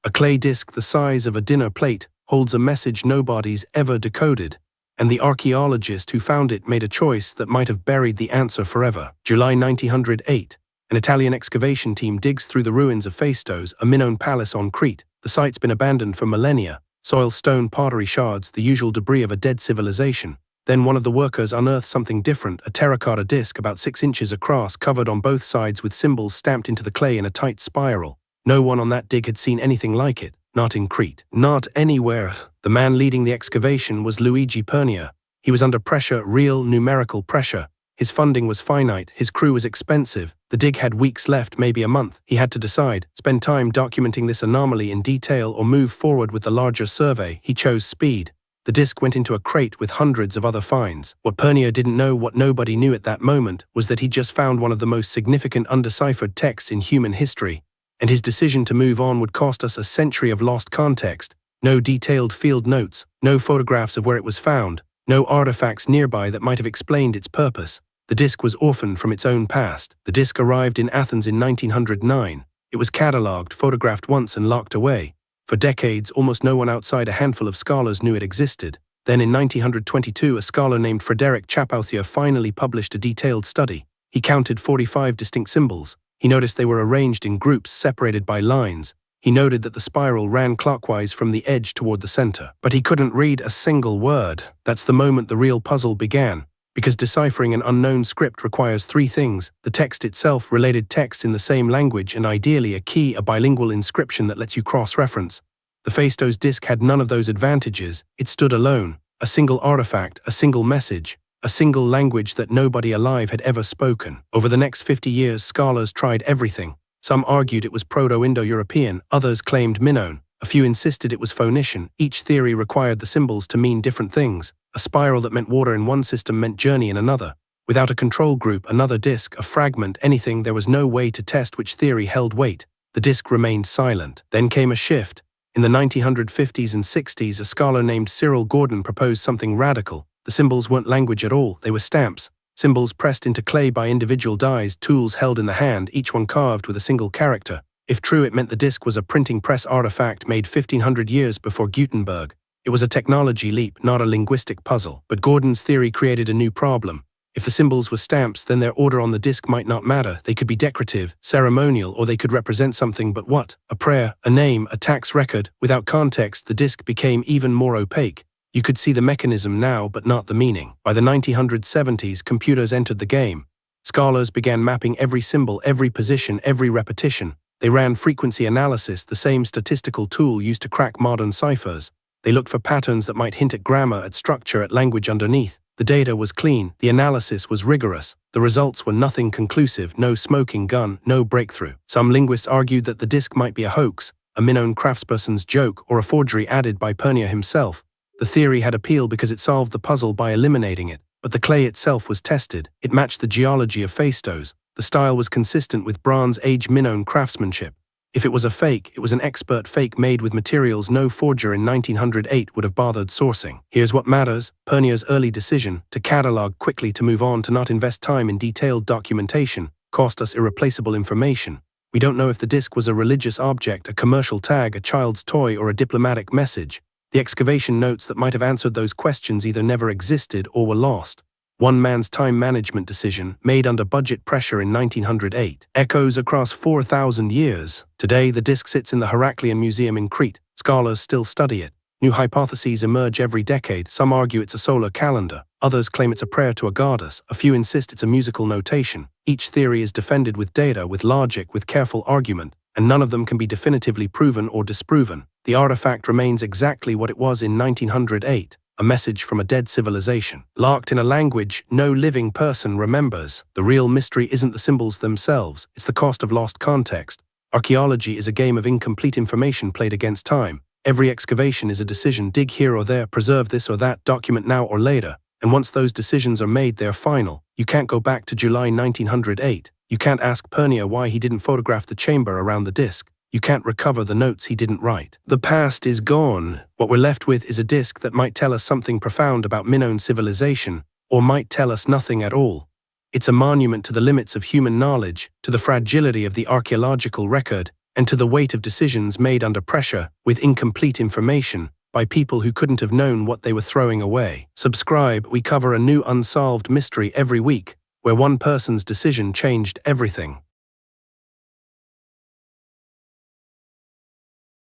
A clay disc the size of a dinner plate holds a message nobody's ever decoded, and the archaeologist who found it made a choice that might have buried the answer forever. July 1908. An Italian excavation team digs through the ruins of Phaistos, a Minoan palace on Crete. The site's been abandoned for millennia. Soil, stone, pottery shards, the usual debris of a dead civilization. Then one of the workers unearthed something different, a terracotta disc about 6 inches across, covered on both sides with symbols stamped into the clay in a tight spiral. No one on that dig had seen anything like it. Not in Crete. Not anywhere. The man leading the excavation was Luigi Pernier. He was under pressure, real numerical pressure. His funding was finite, his crew was expensive. The dig had weeks left, maybe a month. He had to decide, spend time documenting this anomaly in detail or move forward with the larger survey. He chose speed. The disc went into a crate with hundreds of other finds. What Pernier didn't know, what nobody knew at that moment, was that he'd just found one of the most significant undeciphered texts in human history. And his decision to move on would cost us a century of lost context. No detailed field notes, no photographs of where it was found, no artifacts nearby that might have explained its purpose. The disc was orphaned from its own past. The disc arrived in Athens in 1909. It was catalogued, photographed once and locked away. For decades, almost no one outside a handful of scholars knew it existed. Then in 1922, a scholar named Frederick Chapouthier finally published a detailed study. He counted 45 distinct symbols. He noticed they were arranged in groups separated by lines. He noted that the spiral ran clockwise from the edge toward the center. But he couldn't read a single word. That's the moment the real puzzle began. Because deciphering an unknown script requires 3 things: the text itself, related text in the same language, and ideally a key, a bilingual inscription that lets you cross-reference. The Phaistos Disc had none of those advantages. It stood alone. A single artifact, a single message, a single language that nobody alive had ever spoken. Over the next 50 years, scholars tried everything. Some argued it was Proto-Indo-European, others claimed Minoan. A few insisted it was Phoenician. Each theory required the symbols to mean different things. A spiral that meant water in one system meant journey in another. Without a control group, another disc, a fragment, anything, there was no way to test which theory held weight. The disc remained silent. Then came a shift. In the 1950s and 60s, a scholar named Cyril Gordon proposed something radical. The symbols weren't language at all, they were stamps. Symbols pressed into clay by individual dies, tools held in the hand, each one carved with a single character. If true, it meant the disc was a printing press artifact made 1500 years before Gutenberg. It was a technology leap, not a linguistic puzzle. But Gordon's theory created a new problem. If the symbols were stamps, then their order on the disc might not matter. They could be decorative, ceremonial, or they could represent something but what? A prayer, a name, a tax record. Without context, the disc became even more opaque. You could see the mechanism now, but not the meaning. By the 1970s, computers entered the game. Scholars began mapping every symbol, every position, every repetition. They ran frequency analysis, the same statistical tool used to crack modern ciphers. They looked for patterns that might hint at grammar, at structure, at language underneath. The data was clean, the analysis was rigorous. The results were nothing conclusive, no smoking gun, no breakthrough. Some linguists argued that the disc might be a hoax, a Minoan craftsperson's joke, or a forgery added by Pernier himself. The theory had appeal because it solved the puzzle by eliminating it. But the clay itself was tested. It matched the geology of Phaistos. The style was consistent with Bronze Age Minoan craftsmanship. If it was a fake, it was an expert fake made with materials no forger in 1908 would have bothered sourcing. Here's what matters: Pernier's early decision to catalog quickly, to move on, to not invest time in detailed documentation, cost us irreplaceable information. We don't know if the disc was a religious object, a commercial tag, a child's toy, or a diplomatic message. The excavation notes that might have answered those questions either never existed or were lost. One man's time management decision, made under budget pressure in 1908, echoes across 4,000 years. Today, the disc sits in the Heraklion Museum in Crete. Scholars still study it. New hypotheses emerge every decade. Some argue it's a solar calendar. Others claim it's a prayer to a goddess. A few insist it's a musical notation. Each theory is defended with data, with logic, with careful argument, and none of them can be definitively proven or disproven. The artifact remains exactly what it was in 1908. A message from a dead civilization, locked in a language no living person remembers. The real mystery isn't the symbols themselves, it's the cost of lost context. Archaeology is a game of incomplete information played against time. Every excavation is a decision: dig here or there, preserve this or that, document now or later. And once those decisions are made, they're final. You can't go back to July 1908. You can't ask Pernier why he didn't photograph the chamber around the disc. You can't recover the notes he didn't write. The past is gone. What we're left with is a disc that might tell us something profound about Minoan civilization, or might tell us nothing at all. It's a monument to the limits of human knowledge, to the fragility of the archaeological record, and to the weight of decisions made under pressure with incomplete information by people who couldn't have known what they were throwing away. Subscribe, we cover a new unsolved mystery every week, where one person's decision changed everything.